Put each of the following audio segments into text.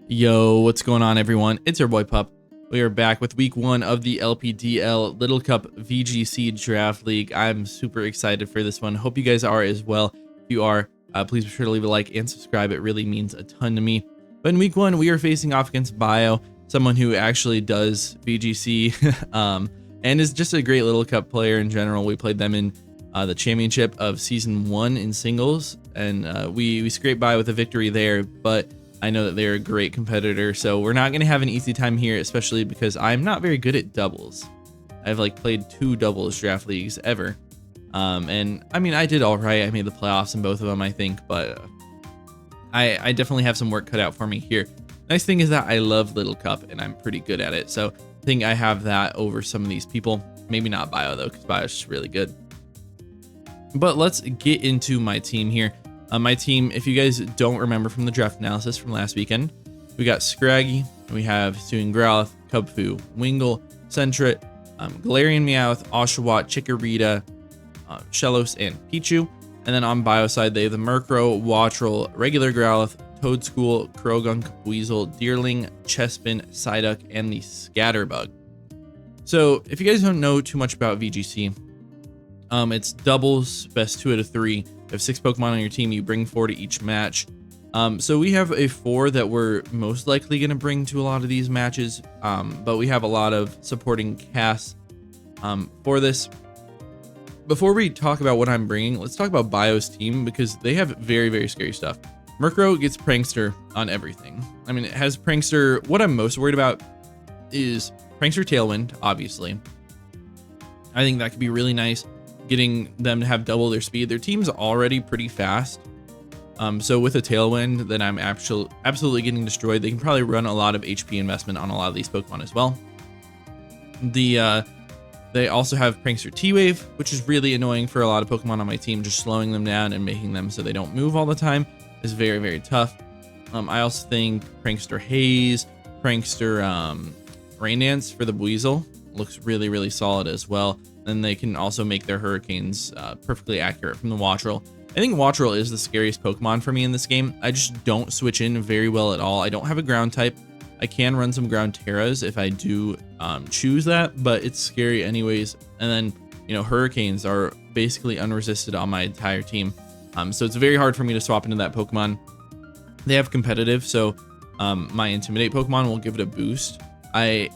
Yo, what's going on, everyone? It's your boy Pup. We are back with week 1 of the LPDL Little Cup VGC Draft League. I'm super excited for this one. Hope you guys are as well. If you are, please be sure to leave a like and subscribe. It really means a ton to me. But in week 1, we are facing off against Bio, someone who actually does VGC and is just a great Little Cup player in general. We played them in the championship of season 1 in singles, and we scraped by with a victory there, but I know that they're a great competitor, so we're not going to have an easy time here, especially because I'm not very good at doubles. I've played 2 doubles draft leagues ever. And I mean, I did all right. I made the playoffs in both of them, I think, but I definitely have some work cut out for me here. Nice thing is that I love Little Cup and I'm pretty good at it. So I think I have that over some of these people. Maybe not Bio though, because Bio is just really good. But let's get into my team here. My team, if you guys don't remember from the draft analysis from last weekend, we got Scraggy, we have Suing Growlithe, KUBFU, Wingull, Sentret, Galarian Meowth, Oshawott, Chikorita, Shellos, and Pichu. And then on Bio side, they have the Murkrow, Wattrel, regular Growlithe, Toedscool, Krogunk, Weasel, Deerling, Chespin, Psyduck, and the Scatterbug. So if you guys don't know too much about VGC, it's doubles, best 2 out of 3. You have 6 Pokemon on your team, you bring 4 to each match. So we have a 4 that we're most likely going to bring to a lot of these matches, but we have a lot of supporting casts for this. Before we talk about what I'm bringing, let's talk about Bio's team, because they have very, very scary stuff. Murkrow gets Prankster on everything. I mean, it has Prankster. What I'm most worried about is Prankster Tailwind, obviously. I think that could be really nice, getting them to have double their speed. Their team's already pretty fast. So with a Tailwind, then I'm absolutely getting destroyed. They can probably run a lot of HP investment on a lot of these Pokemon as well. They also have Prankster T-Wave, which is really annoying for a lot of Pokemon on my team. Just slowing them down and making them so they don't move all the time is very, very tough. I also think Prankster Haze, Prankster Rain Dance for the Weasel looks really, really solid as well. And they can also make their Hurricanes perfectly accurate from the Wattrel. I think Wattrel is the scariest Pokemon for me in this game. I just don't switch in very well at all. I don't have a ground type. I can run some ground Terras if I do choose that, but it's scary anyways. And then, you know, Hurricanes are basically unresisted on my entire team. So it's very hard for me to swap into that Pokemon. They have competitive, so my Intimidate Pokemon will give it a boost. I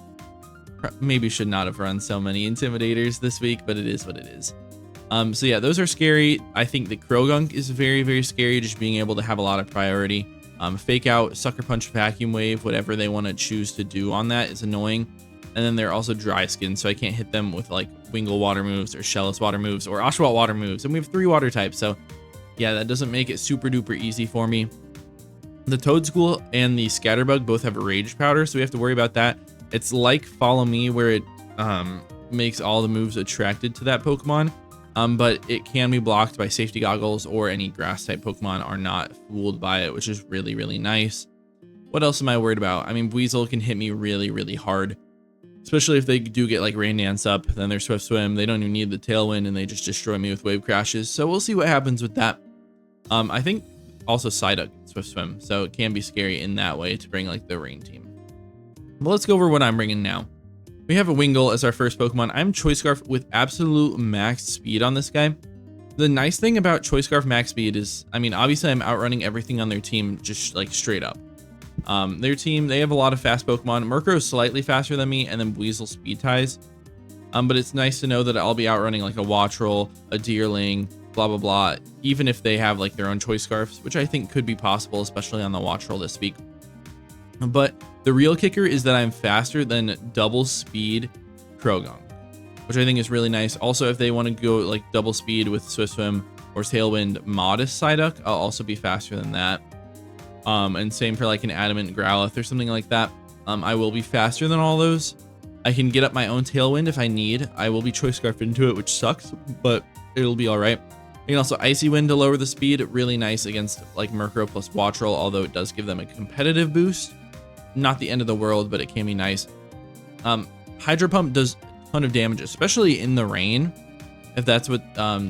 maybe should not have run so many Intimidators this week, but it is what it is. So yeah, those are scary. I think the Krogunk is very, very scary, just being able to have a lot of priority. Fake Out, Sucker Punch, Vacuum Wave, whatever they want to choose to do on that is annoying. And then they're also Dry Skin, so I can't hit them with Wingull water moves or Shellos water moves or Oshawott water moves. And we have 3 water types, so yeah, that doesn't make it super duper easy for me. The Toedscool and the Scatterbug both have a Rage Powder, so we have to worry about that. It's like Follow Me, where it makes all the moves attracted to that Pokemon, but it can be blocked by Safety Goggles, or any grass type Pokemon are not fooled by it, which is really, really nice. What else am I worried about? I mean, Weasel can hit me really, really hard, especially if they do get Rain Dance up. Then they're Swift Swim. They don't even need the Tailwind, and they just destroy me with Wave Crashes. So we'll see what happens with that. I think also Psyduck Swift Swim, so it can be scary in that way to bring the Rain team. But let's go over what I'm bringing now. We have a Wingull as our first Pokemon. I'm Choice Scarf with absolute max speed on this guy. The nice thing about Choice Scarf max speed is, I mean, obviously I'm outrunning everything on their team just straight up. Their team, they have a lot of fast Pokemon. Murkrow is slightly faster than me, and then Weasel speed ties. But it's nice to know that I'll be outrunning a Wattrel, a Deerling, blah, blah, blah, even if they have their own Choice Scarfs, which I think could be possible, especially on the Wattrel this week. But the real kicker is that I'm faster than double speed Krogunk, which I think is really nice. Also, if they want to go double speed with Swift Swim or Tailwind Modest Psyduck, I'll also be faster than that. And same for an Adamant Growlithe or something like that. I will be faster than all those. I can get up my own Tailwind if I need. I will be Choice Scarfed into it, which sucks, but it'll be all right. You can also Icy Wind to lower the speed. Really nice against Murkrow plus Wattrel, although it does give them a competitive boost. Not the end of the world, but it can be nice. Hydro Pump does a ton of damage, especially in the rain. If that's what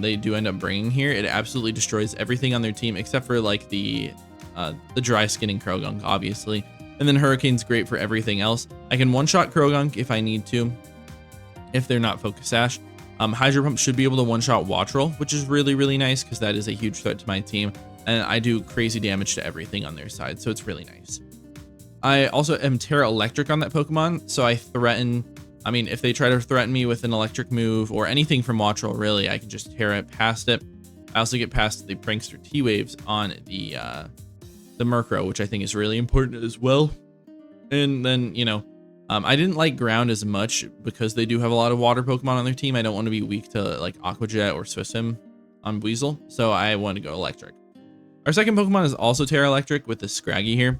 they do end up bringing here, it absolutely destroys everything on their team except for the dry skinning Krogunk, obviously. And then Hurricane's great for everything else. I can one-shot Krogunk if I need to, if they're not Focus Sash. Hydro Pump should be able to one-shot Wattrel, which is really, really nice because that is a huge threat to my team. And I do crazy damage to everything on their side, so it's really nice. I also am Terra Electric on that Pokemon, so I threaten... I mean, if they try to threaten me with an electric move or anything from Wattrel, really, I can just Terra it past it. I also get past the Prankster T-Waves on the Murkrow, which I think is really important as well. And then, you know, I didn't like Ground as much because they do have a lot of water Pokemon on their team. I don't want to be weak to like Aqua Jet or Swissem on Weasel, so I want to go Electric. Our second Pokemon is also Terra Electric with the Scraggy here.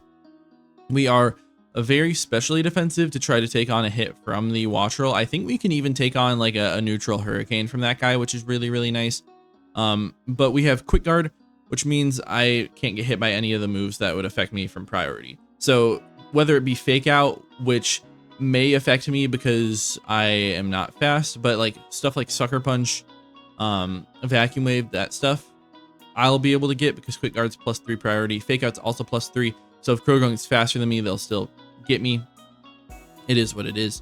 We are a very specially defensive to try to take on a hit from the Wattrel. I think we can even take on like a neutral Hurricane from that guy, which is really, really nice. But we have Quick Guard, which means I can't get hit by any of the moves that would affect me from priority. So whether it be Fake Out, which may affect me because I am not fast, but like stuff like Sucker Punch, Vacuum Wave, that stuff, I'll be able to get because Quick Guard's +3 priority. Fake Out's also +3. So if Krogunk's faster than me, they'll still get me. It is what it is.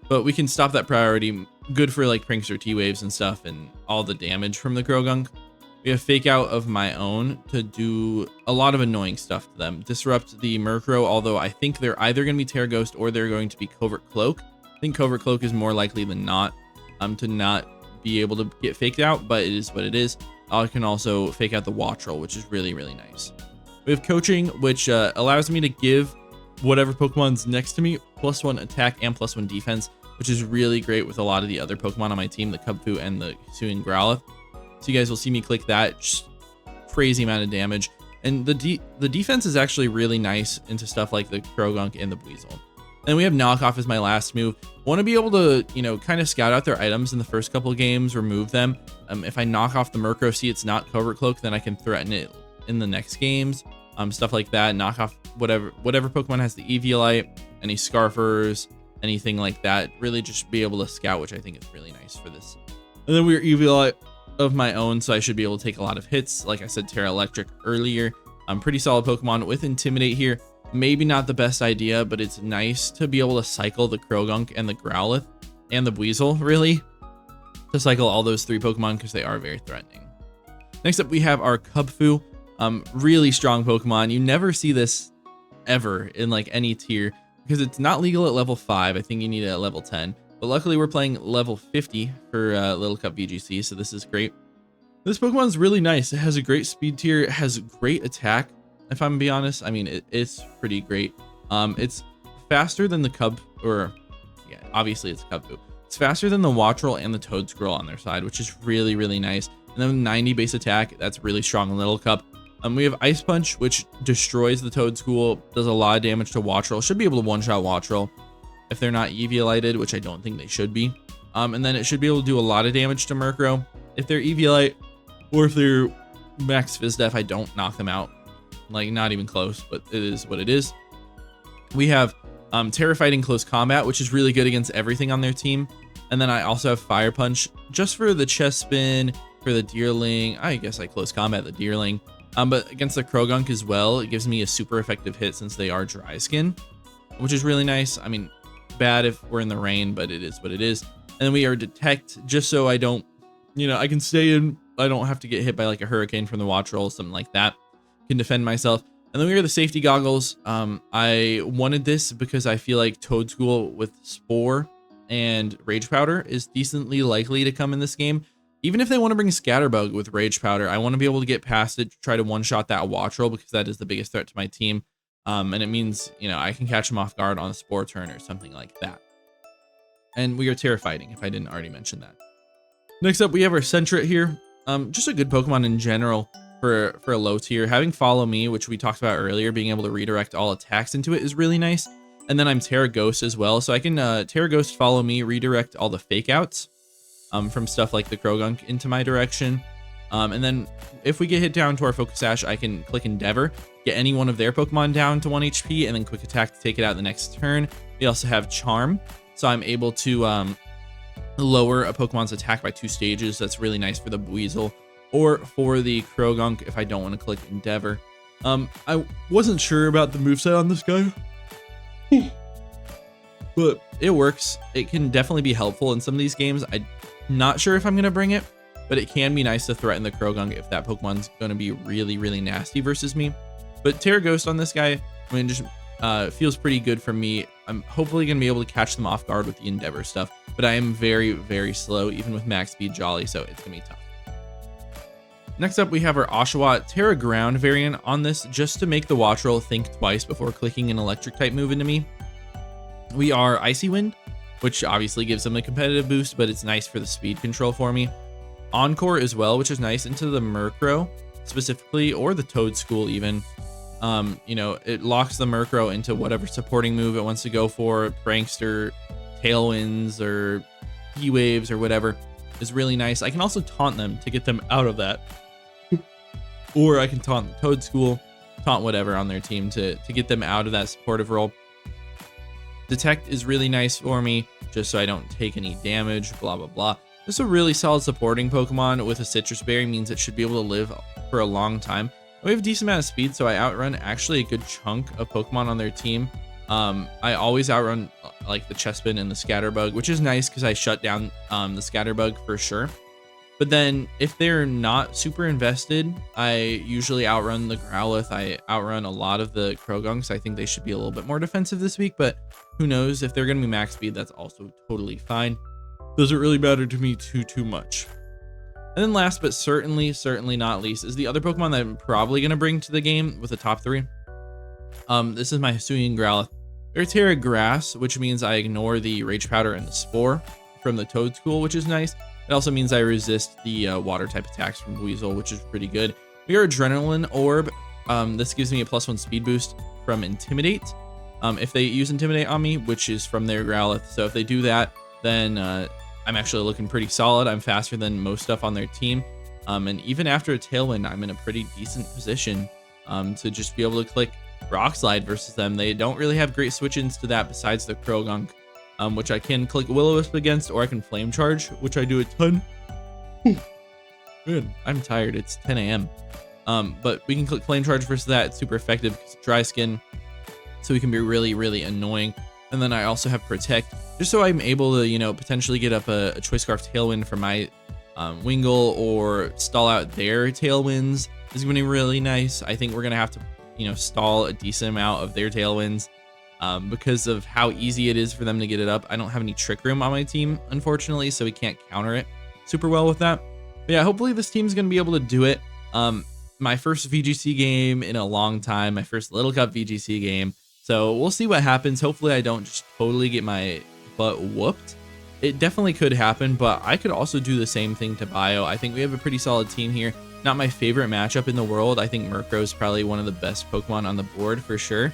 But we can stop that priority. Good for like Prankster T-Waves and stuff and all the damage from the Krogunk. We have Fake Out of my own to do a lot of annoying stuff to them. Disrupt the Murkrow, although I think they're either going to be Terra Ghost or they're going to be Covert Cloak. I think Covert Cloak is more likely than not to not be able to get faked out, but it is what it is. I can also Fake Out the Wattrel, which is really, really nice. We have Coaching, which allows me to give whatever Pokemon's next to me +1 attack and +1 defense, which is really great with a lot of the other Pokemon on my team, the KUBFU and the Hisuian Growlithe. So you guys will see me click that, just crazy amount of damage. And the defense is actually really nice into stuff like the Krogunk and the Weasel. And we have Knockoff as my last move. Want to be able to, you know, kind of scout out their items in the first couple of games, remove them. If I knock off the Murkrow, see it's not Covert Cloak, then I can threaten it in the next games. Stuff like that, knock off whatever Pokemon has the Eviolite, any Scarfers, anything like that. Really just be able to scout, which I think is really nice for this. And then we're Eviolite of my own, so I should be able to take a lot of hits. Like I said, Terra Electric earlier. Pretty solid Pokemon with Intimidate here. Maybe not the best idea, but it's nice to be able to cycle the Krogunk and the Growlithe and the Weasel, really. To cycle all those 3 Pokemon because they are very threatening. Next up, we have our KUBFU. Really strong Pokemon. You never see this ever in like any tier because it's not legal at level 5. I think you need it at level 10. But luckily we're playing level 50 for Little Cup VGC, so this is great. This Pokemon is really nice. It has a great speed tier. It has great attack, if I'm gonna be honest. I mean, it's pretty great. It's faster than the obviously it's KUBFU. It's faster than the Wattrel and the Toedscroll on their side, which is really, really nice. And then 90 base attack, that's really strong in Little Cup. We have Ice Punch, which destroys the Toedscool, does a lot of damage to Wattrel. Should be able to one-shot Wattrel if they're not Eviolited, which I don't think they should be. And then it should be able to do a lot of damage to Murkrow. If they're Eviolite or if they're Max Fizdef, I don't knock them out. Like, not even close, but it is what it is. We have Terra Fighting Close Combat, which is really good against everything on their team. And then I also have Fire Punch, just for the chest spin, for the Deerling. I guess I Close Combat the Deerling. But against the Krogunk as well, it gives me a super effective hit since they are Dry Skin, which is really nice. I mean, bad if we're in the rain, but it is what it is. And then we are Detect, just so I don't, you know, I can stay in, I don't have to get hit by like a Hurricane from the Wattrel, something like that. Can defend myself. And then we are the Safety Goggles. I wanted this because I feel like Toedscool with Spore and Rage Powder is decently likely to come in this game. Even if they want to bring Scatterbug with Rage Powder, I want to be able to get past it, try to one-shot that Wattrel because that is the biggest threat to my team. And it means, you know, I can catch him off guard on a Spore turn or something like that. And we are Terra Fighting, if I didn't already mention that. Next up, we have our Sentret here. Just a good Pokemon in general for a low tier. Having Follow Me, which we talked about earlier, being able to redirect all attacks into it is really nice. And then I'm Terra Ghost as well, so I can Terra Ghost, Follow Me, redirect all the Fake Outs from stuff like the Krogunk into my direction. And then if we get hit down to our Focus Sash, I can click Endeavor, get any one of their Pokemon down to 1 HP, and then Quick Attack to take it out the next turn. We also have Charm, so I'm able to lower a Pokemon's attack by 2 stages. That's really nice for the Weasel or for the Krogunk if I don't want to click Endeavor. I wasn't sure about the moveset on this guy. But it works. It can definitely be helpful in some of these games. I'm not sure if I'm going to bring it, but it can be nice to threaten the Krogunk if that Pokemon's going to be really, really nasty versus me. But Terra Ghost on this guy, I mean, just feels pretty good for me. I'm hopefully going to be able to catch them off guard with the Endeavor stuff, but I am very, very slow, even with max speed Jolly, so it's going to be tough. Next up, we have our Oshawott Terra Ground variant on this, just to make the Wattrel think twice before clicking an electric type move into me. We are Icy Wind, which obviously gives them a competitive boost, but it's nice for the speed control for me. Encore as well, which is nice into the Murkrow specifically, or the Toad School even. You know, it locks the Murkrow into whatever supporting move it wants to go for. Prankster, Tailwinds, or P-Waves, or whatever is really nice. I can also taunt them to get them out of that. Or I can taunt the Toad School, taunt whatever on their team to get them out of that supportive role. Detect is really nice for me, just so I don't take any damage, blah, blah, blah. This is a really solid supporting Pokemon with a Citrus Berry, means it should be able to live for a long time. We have a decent amount of speed, so I outrun actually a good chunk of Pokemon on their team. I always outrun like the Chespin and the Scatterbug, which is nice because I shut down the Scatterbug for sure. But then if they're not super invested, I usually outrun the Growlithe. I outrun a lot of the Krogunks. I think they should be a little bit more defensive this week, but who knows? If they're going to be max speed, that's also totally fine. Doesn't really matter to me too much. And then last but certainly not least is the other Pokemon that I'm probably going to bring to the game with the top 3. This is my Hisuian Growlithe. They're Terra Grass, which means I ignore the Rage Powder and the Spore from the Toad School, which is nice. It also means I resist the water type attacks from Weasel, which is pretty good. We are Adrenaline Orb. This gives me a +1 speed boost from Intimidate. If they use Intimidate on me, which is from their Growlithe. So if they do that, then I'm actually looking pretty solid. I'm faster than most stuff on their team. And even after a Tailwind, I'm in a pretty decent position to just be able to click Rock Slide versus them. They don't really have great switch-ins to that besides the Krogunk, which I can click Will-O-Wisp against, or I can Flame Charge, which I do a ton. Good. I'm tired. It's 10 a.m. But we can click Flame Charge versus that. It's super effective because it's Dry Skin, so we can be really, really annoying. And then I also have Protect, just so I'm able to, you know, potentially get up a Choice Scarf Tailwind for my Wingull, or stall out their Tailwinds. This is going to be really nice. I think we're going to have to, you know, stall a decent amount of their Tailwinds because of how easy it is for them to get it up. I don't have any Trick Room on my team, unfortunately, so we can't counter it super well with that. But yeah, hopefully this team's going to be able to do it. My first VGC game in a long time, my first Little Cup VGC game. So we'll see what happens. Hopefully I don't just totally get my butt whooped. It definitely could happen, but I could also do the same thing to Bio. I think we have a pretty solid team here. Not my favorite matchup in the world. I think Murkrow is probably one of the best Pokemon on the board for sure.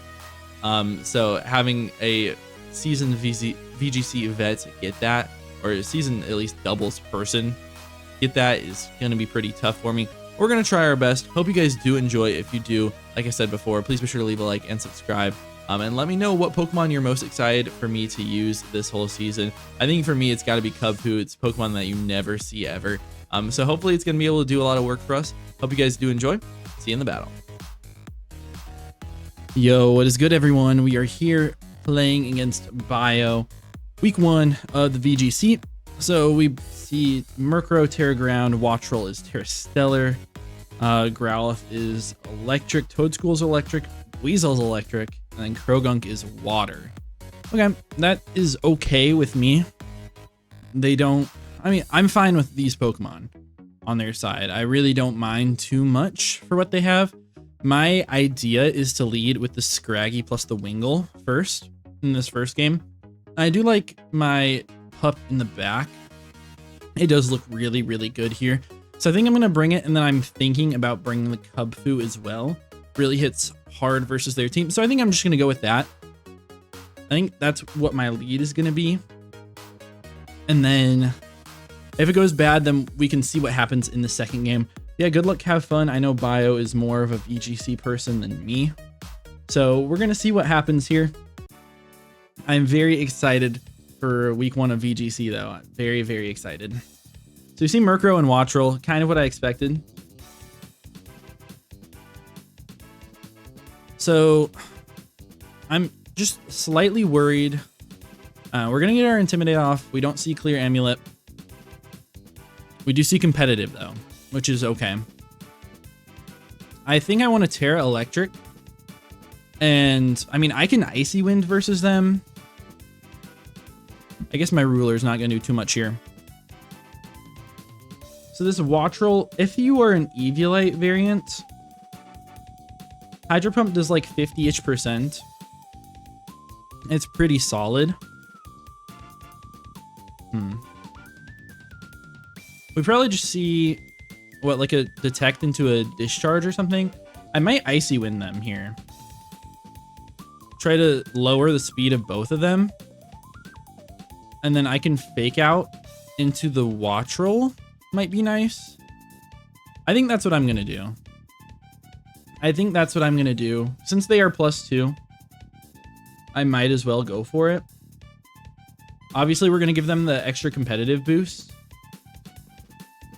So having a seasoned VGC vet get that, or a seasoned at least doubles person get that, is going to be pretty tough for me. We're going to try our best. Hope you guys do enjoy. If you do, like I said before, please be sure to leave a like and subscribe. And let me know what Pokemon you're most excited for me to use this whole season. I think for me, it's got to be KUBFU. It's Pokemon that you never see ever. So hopefully it's going to be able to do a lot of work for us. Hope you guys do enjoy. See you in the battle. Yo, what is good, everyone? We are here playing against Bio. Week 1 of the VGC. So we see Murkrow, Terra Ground, Wattrel is Terra Stellar, Growlithe is Electric, Toadschool's Electric, Weasel's Electric, and then Krogunk is Water. Okay, that is okay with me. I'm fine with these Pokemon on their side. I really don't mind too much for what they have. My idea is to lead with the Scraggy plus the Wingull first in this first game. I do like my pup in the back. It does look really, really good here. So I think I'm going to bring it, and then I'm thinking about bringing the KUBFU as well. Really hits hard versus their team. So I think I'm just going to go with that. I think that's what my lead is going to be. And then if it goes bad, then we can see what happens in the second game. Yeah, good luck, have fun. I know Bio is more of a VGC person than me. So we're going to see what happens here. I'm very excited for week 1 of VGC, though. I'm very, very excited. So you see Murkrow and Wattrel, kind of what I expected. So I'm just slightly worried. We're going to get our Intimidate off. We don't see Clear Amulet. We do see Competitive, though, which is okay. I think I want to Terra Electric. And, I mean, I can Icy Wind versus them. I guess my Ruler's not going to do too much here. So this Wattrel, if you are an Eviolite variant, Hydro Pump does like 50-ish%. It's pretty solid. We probably just see, what, like a Detect into a Discharge or something? I might Icy Wind them here. Try to lower the speed of both of them. And then I can Fake Out into the Wattrel. Might be nice. I think that's what I'm going to do. Since they are +2, I might as well go for it. Obviously, we're going to give them the extra competitive boost.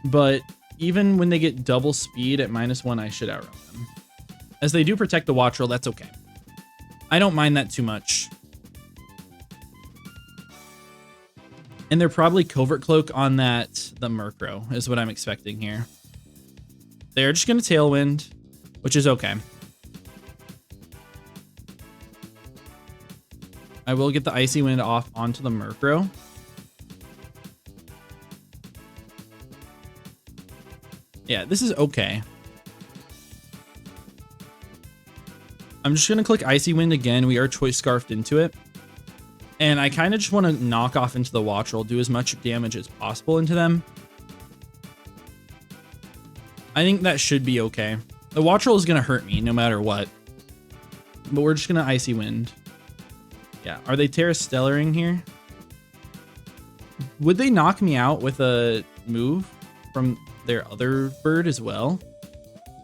But even when they get double speed at -1, I should outrun them. As they do protect the Wattrel, that's okay. I don't mind that too much. And they're probably Covert Cloak on the Murkrow, is what I'm expecting here. They're just going to Tailwind, which is okay. I will get the Icy Wind off onto the Murkrow. Yeah, this is okay. I'm just going to click Icy Wind again. We are Choice Scarfed into it. And I kind of just want to knock off into the Wattrel, do as much damage as possible into them. I think that should be okay. The Wattrel is going to hurt me no matter what. But we're just going to Icy Wind. Yeah, are they Terra Stellaring here? Would they knock me out with a move from their other bird as well?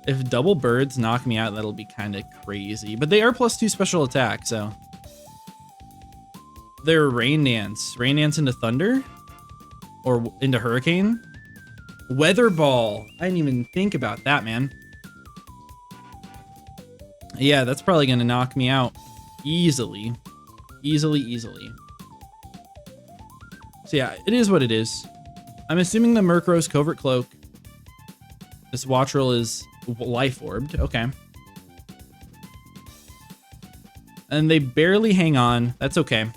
If double birds knock me out, that'll be kind of crazy. But they are +2 special attack, so... They're Rain Dance. Rain Dance into Thunder? Or into Hurricane? Weather Ball. I didn't even think about that, man. Yeah, that's probably going to knock me out easily. Easily. So yeah, it is what it is. I'm assuming the Murkrow's Covert Cloak. This Wattrel is Life Orbed. Okay. And they barely hang on. That's okay.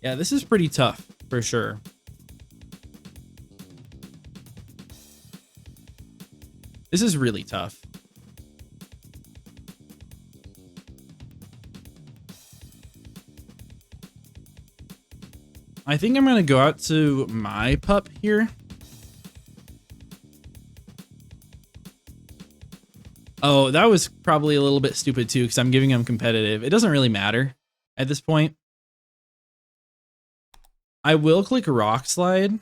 Yeah, this is pretty tough for sure. This is really tough. I think I'm going to go out to my pup here. Oh, that was probably a little bit stupid too, because I'm giving him competitive. It doesn't really matter at this point. I will click Rock Slide.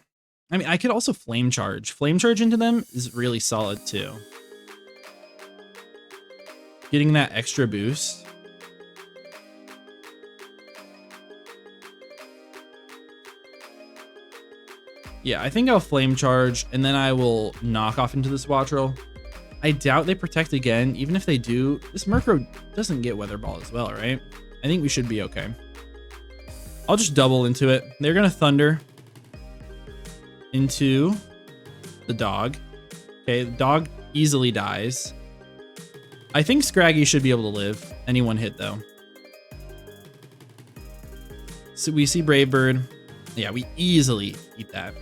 I mean, I could also Flame Charge. Flame Charge into them is really solid too. Getting that extra boost. Yeah, I think I'll Flame Charge, and then I will knock off into this Wattrel. I doubt they protect again. Even if they do, this Murkrow doesn't get Weather Ball as well, right? I think we should be okay. I'll just double into it. They're going to Thunder into the dog. Okay, the dog easily dies. I think Scraggy should be able to live. Any one hit, though. So we see Brave Bird. Yeah, we easily eat that.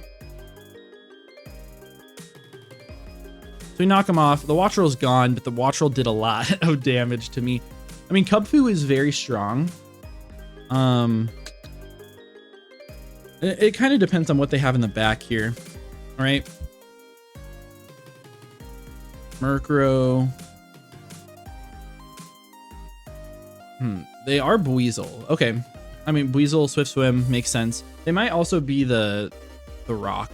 So we knock him off. The Wattrel's gone, but the Wattrel did a lot of damage to me. I mean, KUBFU is very strong. It kind of depends on what they have in the back here. All right. Murkrow. They are Buizel. Okay. I mean, Buizel, Swift Swim makes sense. They might also be the Rock.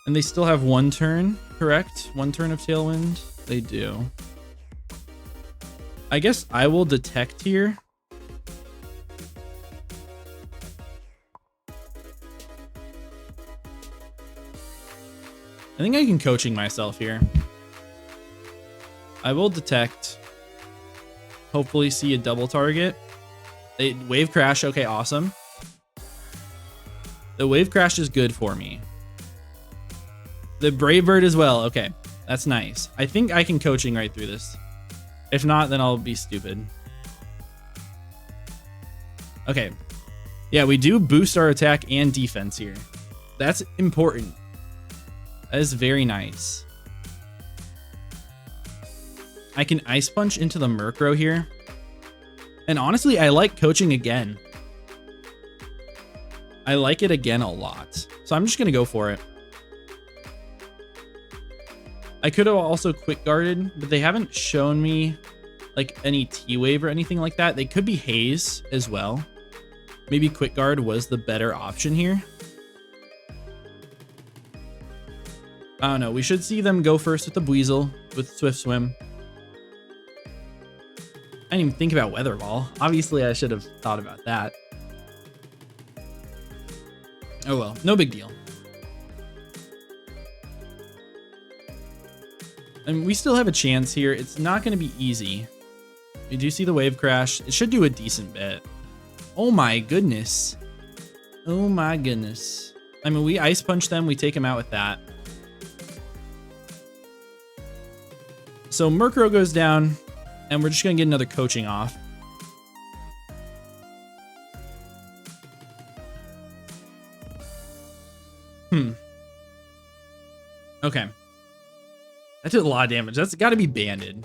And they still have one turn, correct? One turn of Tailwind? They do. I guess I will Detect here. I think I can coaching myself here. I will detect. Hopefully see a double target. Wave crash. Okay, awesome. The wave crash is good for me. The Brave Bird as well. Okay, that's nice. I think I can coaching right through this. If not, then I'll be stupid. Okay. Yeah, we do boost our attack and defense here. That's important. That is very nice. I can Ice Punch into the Murkrow here. And honestly, I like coaching again. I like it again a lot. So I'm just going to go for it. I could have also quick guarded, but they haven't shown me like any T-Wave or anything like that. They could be Haze as well. Maybe quick guard was the better option here. I don't know. We should see them go first with the Buizel with Swift Swim. I didn't even think about Weather Ball. Obviously, I should have thought about that. Oh well, no big deal. And we still have a chance here. It's not going to be easy. We do see the wave crash. It should do a decent bit. Oh my goodness. Oh my goodness. I mean, we Ice Punch them. We take them out with that. So Murkrow goes down, and we're just going to get another coaching off. Okay. That did a lot of damage. That's got to be banded.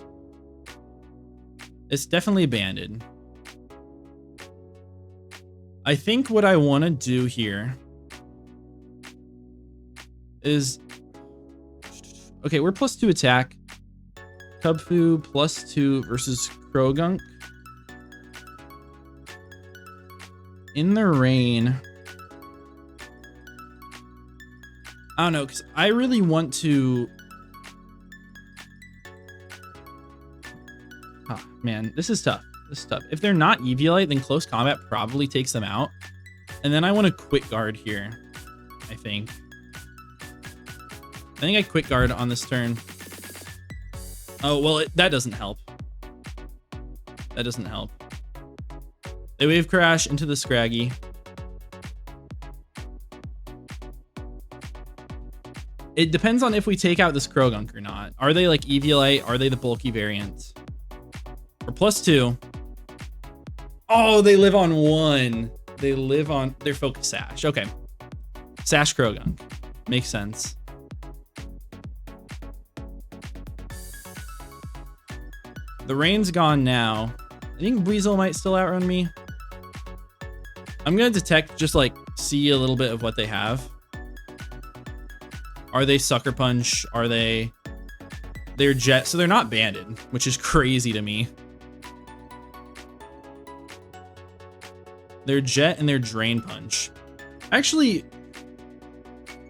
It's definitely banded. I think what I want to do here is... Okay, we're +2 attack. KUBFU +2 versus Krogunk. In the rain. I don't know, because I really want to... Oh, man, this is tough. This is tough. If they're not Eviolite, then Close Combat probably takes them out. And then I want to Quick Guard here, I think. I think I Quick Guard on this turn. Oh, well, that doesn't help. That doesn't help. They Wave Crash into the Scraggy. It depends on if we take out this Krogunk or not. Are they like Eviolite? Are they the bulky variant? Or +2. Oh, they live on 1. They live on... They're Focus Sash. Okay. Sash Krogunk. Makes sense. The rain's gone now. I think Buizel might still outrun me. I'm going to detect, just like see a little bit of what they have. Are they Sucker Punch? Are they... They're Jet. So they're not banded, which is crazy to me. They're Jet and they're Drain Punch. Actually,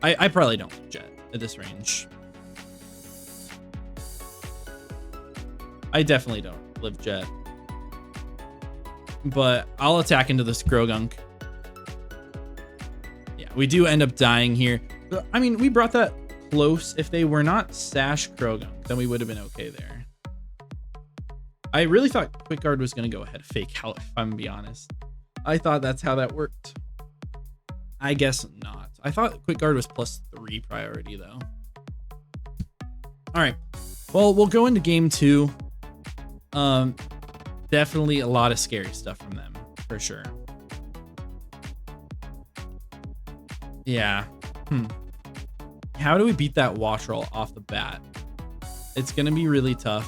I probably don't like Jet at this range. I definitely don't live Jet. But I'll attack into this Krogunk. Yeah, we do end up dying here. I mean, we brought that close. If they were not Sash Krogunk, then we would have been okay there. I really thought Quick Guard was going to go ahead of Fake Out, if I'm going to be honest. I thought that's how that worked. I guess not. I thought Quick Guard was +3 priority, though. All right. Well, we'll go into game 2. Definitely a lot of scary stuff from them, for sure. Yeah. How do we beat that Wash Roll off the bat? It's going to be really tough.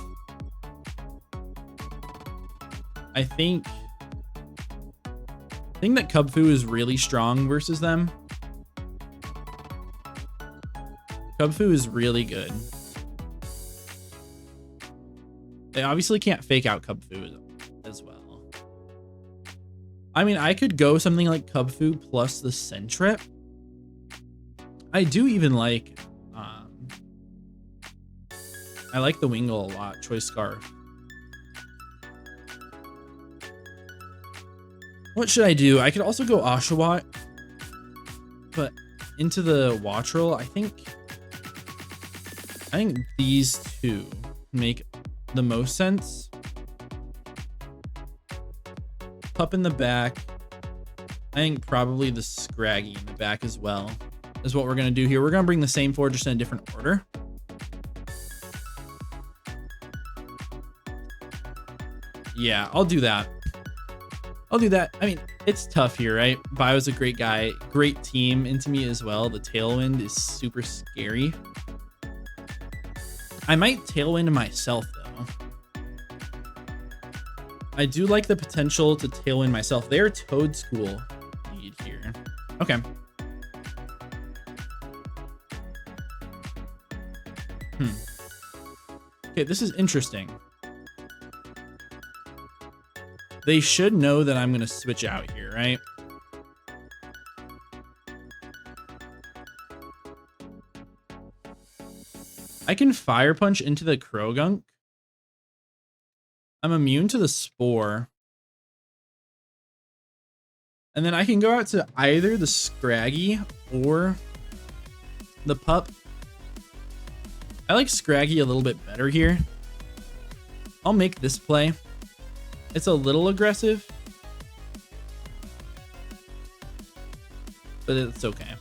I think that KUBFU is really strong versus them. KUBFU is really good. They obviously can't Fake Out KUBFU as well. I mean, I could go something like KUBFU plus the Sentret. I do even like... I like the Wingull a lot. Choice Scarf. What should I do? I could also go Oshawott, but into the Watch Roll, I think I think these two make the most sense. Pup in the back. I think probably the Scraggy in the back as well is what we're going to do here. We're going to bring the same four just in a different order. Yeah, I'll do that. I'll do that. I mean, it's tough here, right? Bio's a great guy, great team into me as well. The Tailwind is super scary. I might Tailwind myself though. I do like the potential to Tailwind myself. They're Toad School lead here. Okay. Okay, this is interesting. They should know that I'm going to switch out here, right? I can Fire Punch into the Krogunk. I'm immune to the Spore. And then I can go out to either the Scraggy or the Pup. I like Scraggy a little bit better here. I'll make this play. It's a little aggressive, but it's okay.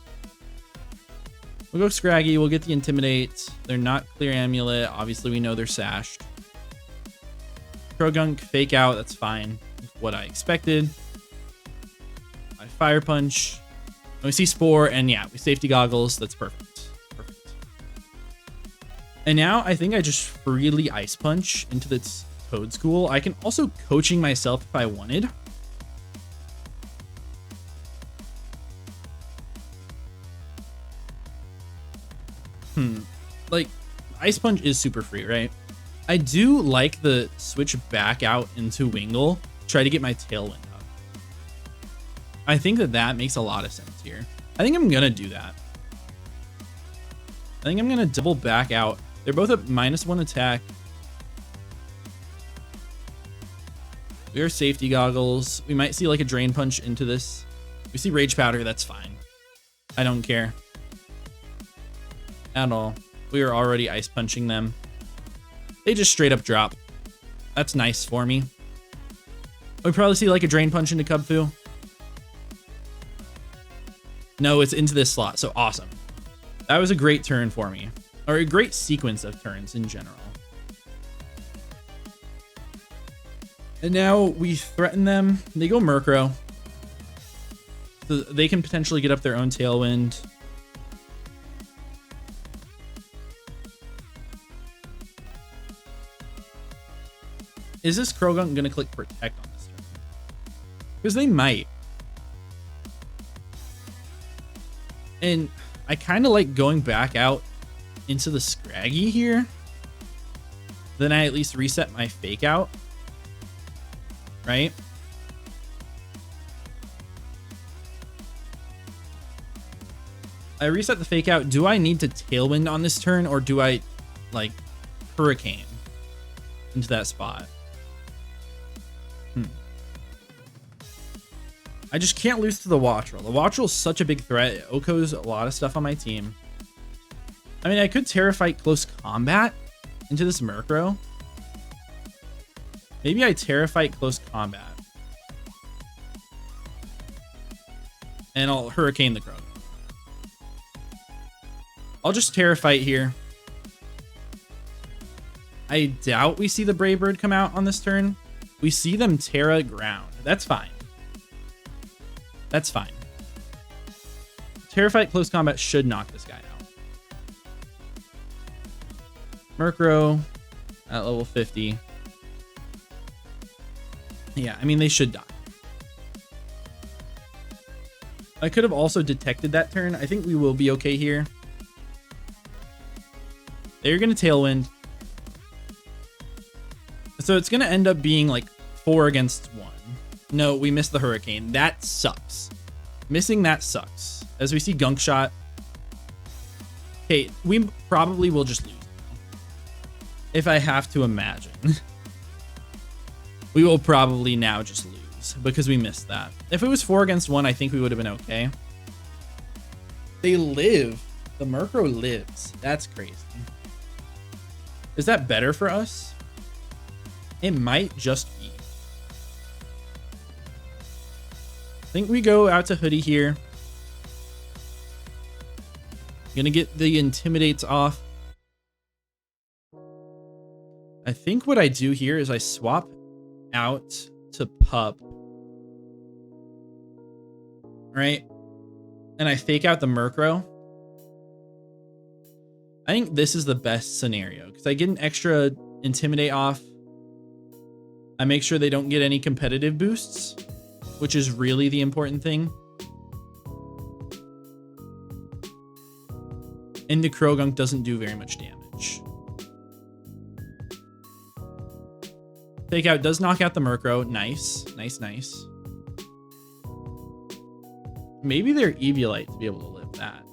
We'll go Scraggy. We'll get the Intimidate. They're not Clear Amulet. Obviously, we know they're sashed. Krogunk, Fake Out. That's fine. What I expected. I Fire Punch. And we see Spore, and yeah, we Safety Goggles. That's perfect. Perfect. And now I think I just freely Ice Punch into this Toad School. I can also Coaching myself if I wanted. Like, Ice Punch is super free, right? I do like the switch back out into Wingull, try to get my Tailwind up. I think that makes a lot of sense here. I think I'm gonna do that. I think I'm gonna double back out. They're both at -1 attack. We are Safety Goggles. We might see like a Drain Punch into this. We see Rage Powder. That's fine. I don't care at all. We are already Ice Punching them. They just straight up drop. That's nice for me. We probably see like a Drain Punch into KUBFU. No, it's into this slot. So awesome. That was a great turn for me. Or a great sequence of turns in general. And now we threaten them. They go Murkrow. So they can potentially get up their own Tailwind. Is this Krogunk going to click Protect on this turn? Because they might. And I kind of like going back out into the Scraggy here. Then I at least reset my Fake Out. Right? I reset the Fake Out. Do I need to Tailwind on this turn, or do I like Hurricane into that spot? I just can't lose to the Wattrel. The Wattrel is such a big threat. It OHKOs a lot of stuff on my team. I mean, I could Terra Fight Close Combat into this Murkrow. Maybe I Terra Fight Close Combat. And I'll Hurricane the Crow. I'll just Terra Fight here. I doubt we see the Brave Bird come out on this turn. We see them Terra Ground. That's fine. That's fine. Terra Fight Close Combat should knock this guy out. Murkrow at level 50. Yeah, I mean, they should die. I could have also detected that turn. I think we will be okay here. They're going to Tailwind. So it's going to end up being like 4 against 1. No, we missed the Hurricane. That sucks. Missing that sucks. As we see Gunk Shot. Okay, we probably will just lose now. If I have to imagine. We will probably now just lose because we missed that. If it was 4 against 1, I think we would have been okay. They live. The Murkrow lives. That's crazy. Is that better for us? It might just be. I think we go out to Hoodie here. Gonna get the Intimidates off. I think what I do here is I swap out to Pup. Right? And I fake out the Murkrow. I think this is the best scenario because I get an extra Intimidate off. I make sure they don't get any competitive boosts, which is really the important thing. And the Croagunk doesn't do very much damage. Fake out does knock out the Murkrow. Nice, nice, nice. Maybe they're Eviolite to be able to live that.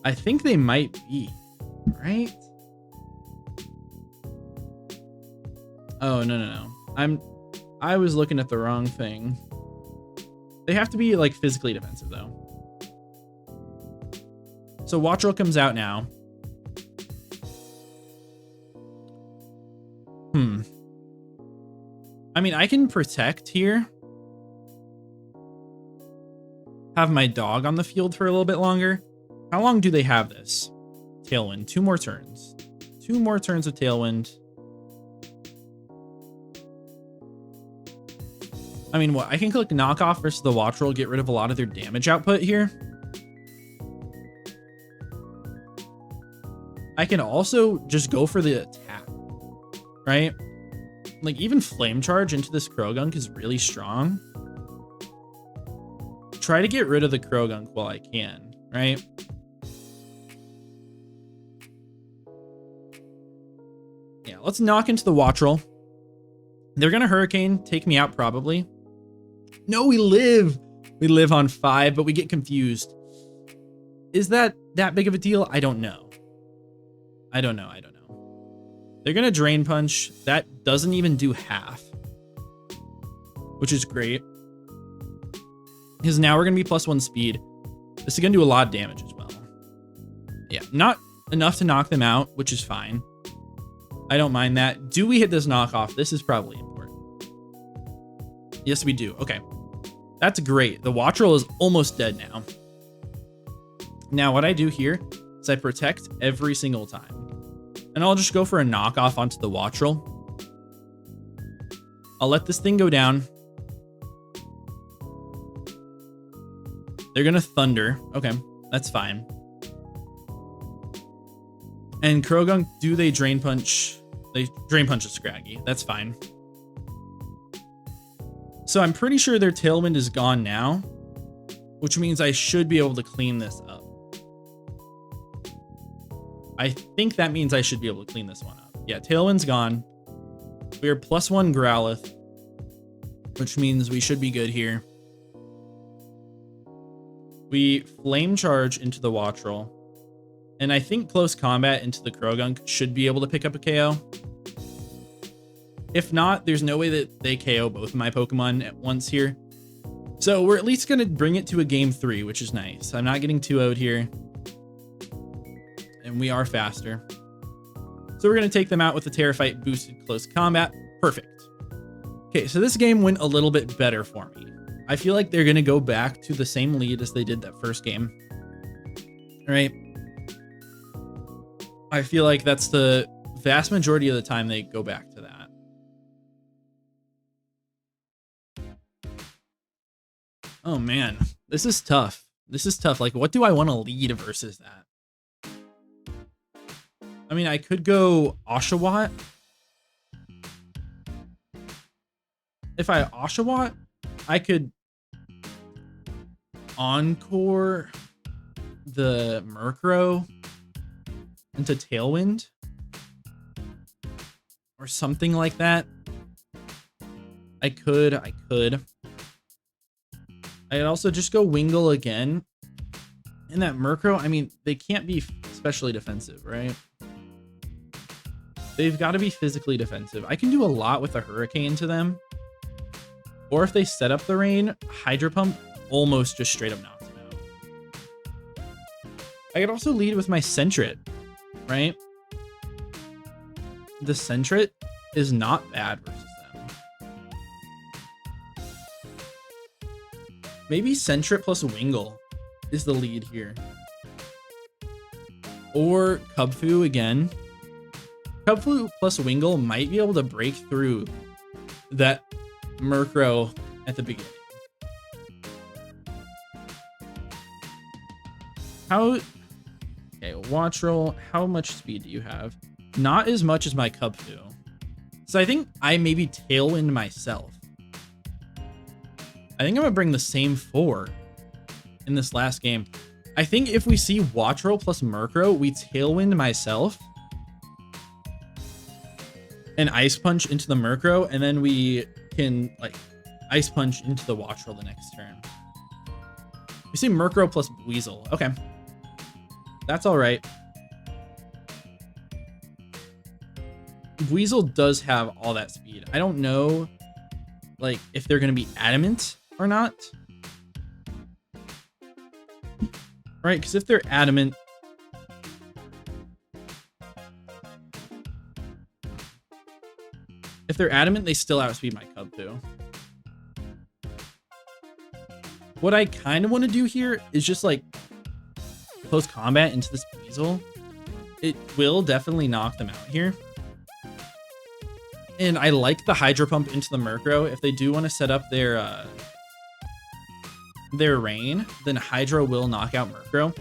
I think they might be, right? Oh, no. I was looking at the wrong thing. They have to be like physically defensive though. So Wattrel comes out now. I mean, I can protect here. Have my dog on the field for a little bit longer. How long do they have this? Tailwind, 2 more turns. 2 more turns of Tailwind. I mean, what? I can click Knockoff versus the Wattrel, get rid of a lot of their damage output here. I can also just go for the attack, right? Like, even Flame Charge into this Croagunk is really strong. Try to get rid of the Croagunk while I can, right? Yeah, let's knock into the Wattrel. They're going to Hurricane, take me out probably. No, we live. We live on 5, but we get confused. Is that big of a deal? I don't know. I don't know. They're going to Drain Punch. That doesn't even do half, which is great. Because now we're going to be +1 speed. This is going to do a lot of damage as well. Yeah, not enough to knock them out, which is fine. I don't mind that. Do we hit this knockoff? This is probably important. Yes, we do. Okay. That's great. The Wattrel is almost dead now. Now, what I do here is I protect every single time. And I'll just go for a knockoff onto the Wattrel. I'll let this thing go down. They're going to Thunder. Okay, that's fine. And Croagunk, do they Drain Punch? They Drain Punch a Scraggy. That's fine. So I'm pretty sure their Tailwind is gone now, which means I should be able to clean this up. I think that means I should be able to clean this one up. Yeah, Tailwind's gone. We are +1 Growlithe, which means we should be good here. We Flame Charge into the Wattrel. And I think Close Combat into the Croagunk should be able to pick up a KO. If not, there's no way that they KO both of my Pokemon at once here. So we're at least going to bring it to a game 3, which is nice. I'm not getting 2-0'd here. And we are faster. So we're going to take them out with the Terrafite boosted Close Combat. Perfect. Okay, so this game went a little bit better for me. I feel like they're going to go back to the same lead as they did that first game. All right. I feel like that's the vast majority of the time they go back to that. Oh man, this is tough. This is tough. Like, what do I want to lead versus that? I mean, I could go Oshawott. If I Oshawott, I could Encore the Murkrow into Tailwind or something like that. I could. I'd also just go Wingull again. And that Murkrow, I mean, they can't be especially defensive, right? They've got to be physically defensive. I can do a lot with a Hurricane to them. Or if they set up the rain, Hydro Pump almost just straight up knocks them out. I could also lead with my Sentret, right? The Sentret is not bad versus them. Maybe Sentret plus Wingull is the lead here. Or KUBFU again. KUBFU plus Wingull might be able to break through that Murkrow at the beginning. Okay, Watch Roll. How much speed do you have? Not as much as my KUBFU. So I think I maybe Tailwind myself. I think I'm gonna bring the same 4 in this last game. I think if we see Watch Roll plus Murkrow, we Tailwind myself and Ice Punch into the Murkrow, and then we can like Ice Punch into the Watch Roll the next turn. We see Murkrow plus Weasel. Okay. That's all right. Weasel does have all that speed. I don't know like if they're going to be adamant or not. Right? Because if they're adamant, they still outspeed my KUBFU. What I kind of want to do here is just like close combat into this Weasel. It will definitely knock them out here. And I like the Hydro Pump into the Murkrow. If they do want to set up their rain, then Hydro will knock out Murkrow.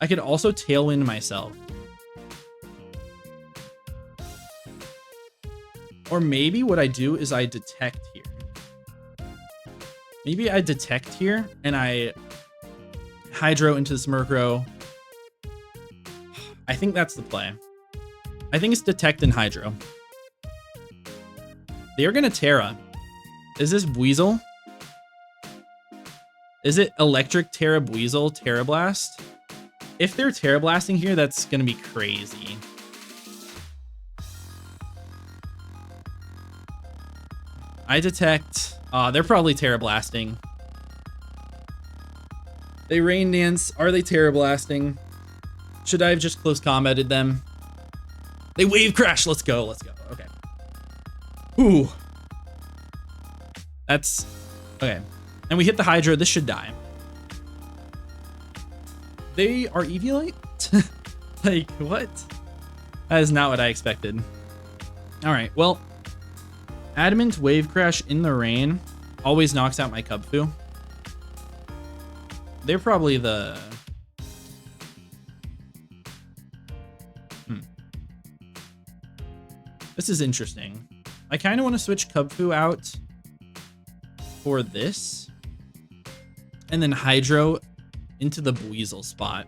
I could also Tailwind myself. Or maybe what I do is I Detect here. Maybe I Detect here and I Hydro into this Murkrow. I think that's the play. I think it's Detect and Hydro. They're gonna Terra. Is this Weasel? Is it Electric Terra Weasel Terra Blast? If they're Terra Blasting here, that's gonna be crazy. I Detect. They're probably Terra Blasting. They Rain Dance. Are they Terra Blasting? Should I have just close combated them? They Wave Crash. Let's go. Let's go. Okay. Ooh. That's okay. And we hit the Hydro. This should die. They are Eviolite? Like, what? That is not what I expected. All right. Well, Adamant Wave Crash in the rain always knocks out my KUBFU. They're probably the... This is interesting. I kind of want to switch KUBFU out for this. And then Hydro into the Weasel spot.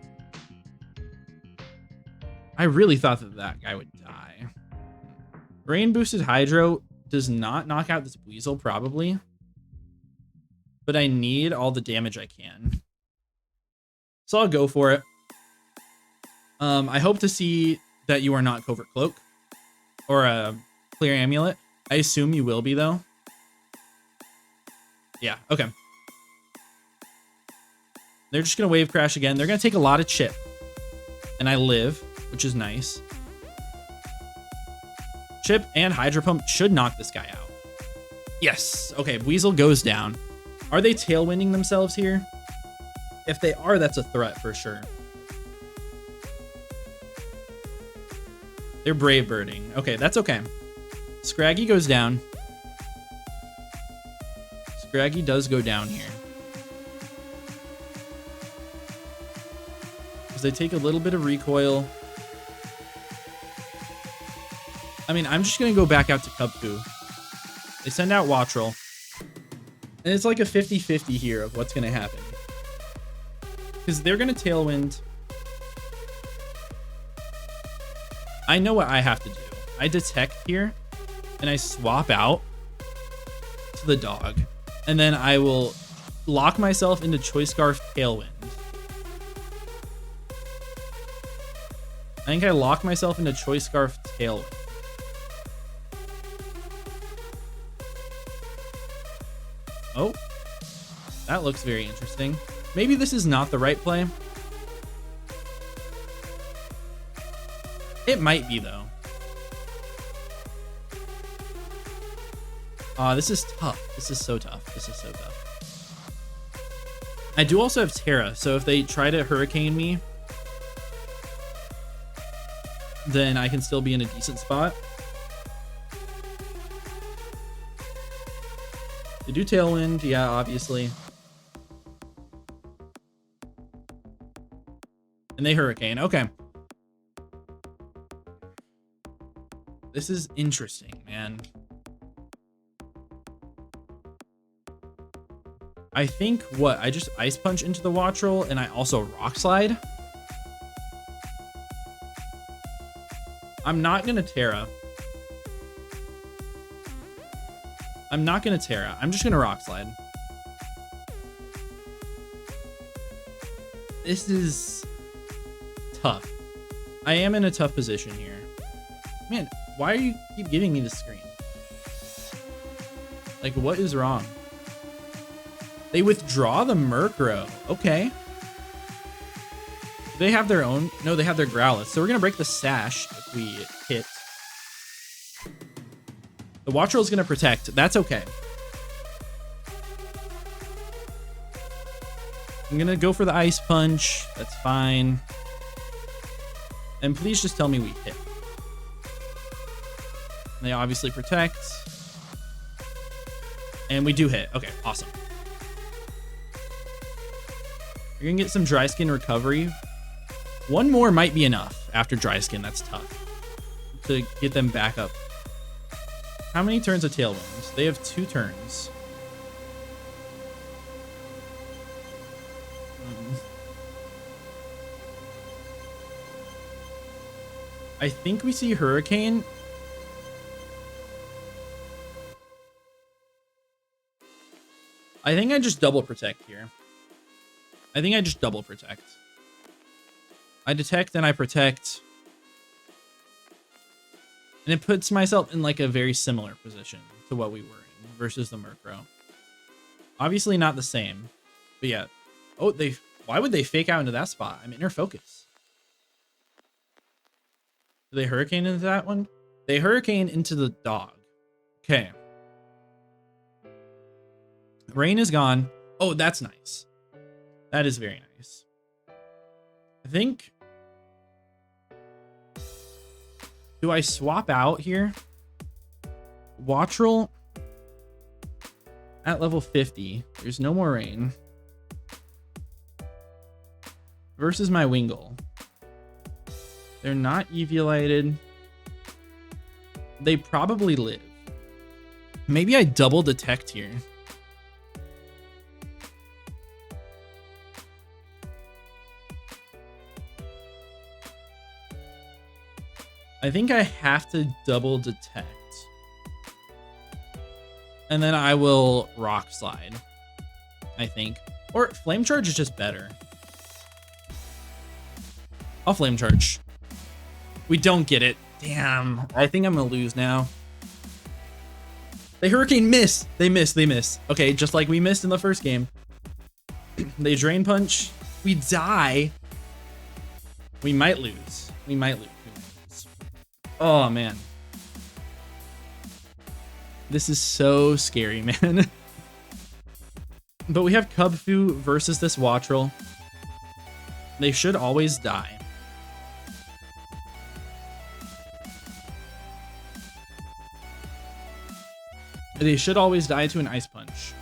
I really thought that that guy would die. Rain boosted Hydro does not knock out this Weasel, probably. But I need all the damage I can. So I'll go for it. I hope to see that you are not Covert Cloak. Or a Clear Amulet. I assume you will be, though. Yeah, okay. They're just going to Wave Crash again. They're going to take a lot of chip. And I live, which is nice. Chip and Hydro Pump should knock this guy out. Yes. Okay, Weasel goes down. Are they Tailwinding themselves here? If they are, that's a threat for sure. They're Brave Birding. Okay, that's okay. Scraggy goes down. Scraggy does go down here. Because they take a little bit of recoil. I mean, I'm just going to go back out to KUBFU. They send out Watch Roll. And it's like a 50-50 here of what's going to happen. Because they're going to Tailwind. I know what I have to do. I Detect here. And I swap out to the dog. And then I will lock myself into Choice Scarf Tailwind. I think I lock myself into Choice Scarf Tailwind. Oh, that looks very interesting. Maybe this is not the right play. It might be though. This is tough. This is so tough. This is so tough. I do also have Terra, so if they try to hurricane me, then I can still be in a decent spot. They do Tailwind, yeah, obviously. And they hurricane, okay. This is interesting, man. I think what? I just Ice Punch into the Wattrel and I also Rock Slide. I'm not gonna Terra. I'm not gonna Terra. I'm just gonna Rock Slide. This is tough. I am in a tough position here. Man, why are you keep giving me the screen? Like, what is wrong? They withdraw the Murkrow. Okay. They have their own. No, they have their Growlithe. So we're going to break the Sash if we hit. The Wattrel is going to protect. That's okay. I'm going to go for the Ice Punch. That's fine. And please just tell me we hit. They obviously protect. And we do hit. Okay, awesome. You're going to get some Dry Skin recovery. One more might be enough after Dry Skin. That's tough to get them back up. How many turns of Tailwind? They have 2 turns. I think we see Hurricane. I think I just double protect here. I think I just double protect. I detect and I protect. And it puts myself in like a very similar position to what we were in versus the Murkrow. Obviously not the same. But yeah. Oh, why would they fake out into that spot? I'm inner focus. Do they hurricane into that one? They hurricane into the dog. Okay. Rain is gone. Oh, that's nice. That is very nice. I think. Do I swap out here? Wattrel at level 50. There's no more rain. Versus my Wingull. They're not eviolated. They probably live. Maybe I double detect here. I think I have to double detect. And then I will Rock Slide, I think. Or Flame Charge is just better. I'll Flame Charge. We don't get it. Damn. I think I'm going to lose now. They Hurricane miss. They miss. Okay, just like we missed in the first game. They Drain Punch. We die. We might lose. We might lose. Oh, man. This is so scary, man. But we have KUBFU versus this Wattrel. They should always die. They should always die to an Ice Punch.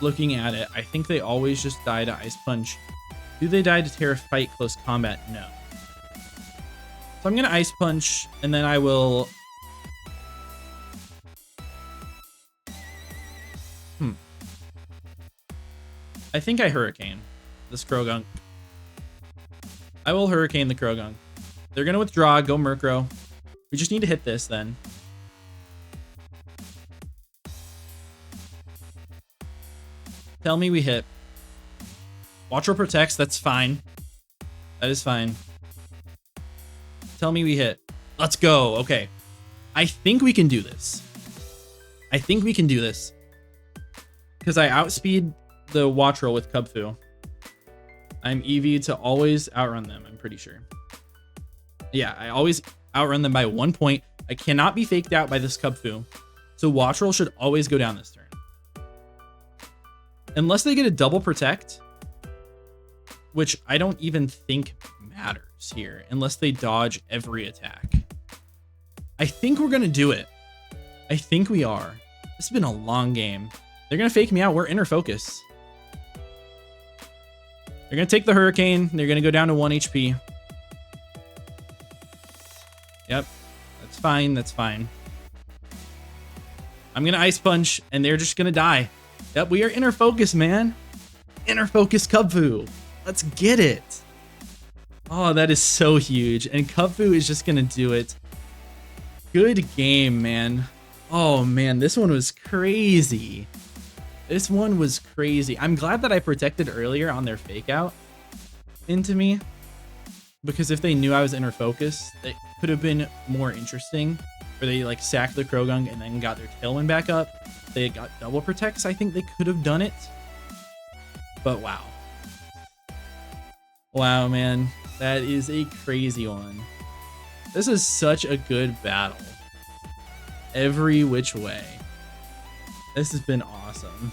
Looking at it, I think they always just die to Ice Punch. Do they die to Terra Fight Close Combat? No. So I'm going to Ice Punch, and then I will... I think I Hurricane this Krogunk. I will Hurricane the Krogunk. They're going to withdraw, go Murkrow. We just need to hit this then. Tell me we hit. Wattrel protects, that's fine. That is fine. Tell me we hit. Let's go. Okay. I think we can do this. I think we can do this. Because I outspeed the Wattrel with KUBFU. I'm EV to always outrun them, I'm pretty sure. Yeah, I always outrun them by 1 point. I cannot be faked out by this KUBFU. So watch roll should always go down this turn. Unless they get a double protect, which I don't even think matters here, unless they dodge every attack. I think we're going to do it. I think we are. This has been a long game. They're going to fake me out. We're inner focus. They're going to take the Hurricane. They're going to go down to 1 HP. Yep. That's fine. That's fine. I'm going to Ice Punch, and they're just going to die. Yep, we are inner focus, man. Inner focus KUBFU. Let's get it. Oh, that is so huge. And KUBFU is just going to do it. Good game, man. Oh, man, this one was crazy. This one was crazy. I'm glad that I protected earlier on their fake out into me, because if they knew I was inner focus, it could have been more interesting, where they like sacked the Krogung and then got their Tailwind back up. They got double protects. I think they could have done it, but wow. Wow, man, that is a crazy one. This is such a good battle. Every which way. This has been awesome.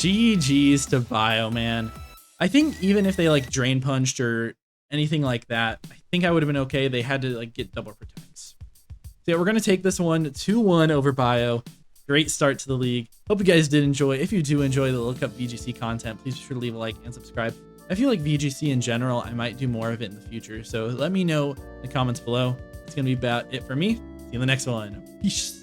GG's to Bio, man. I think even if they like drain punched or anything like that, I think I would have been okay. They had to like get double protects. So yeah, we're gonna take this one 2-1 over Bio. Great start to the league. Hope you guys did enjoy. If you do enjoy the Look Up VGC content, please be sure to leave a like and subscribe. If you like VGC in general, I might do more of it in the future. So let me know in the comments below. It's gonna be about it for me. See you in the next one. Peace.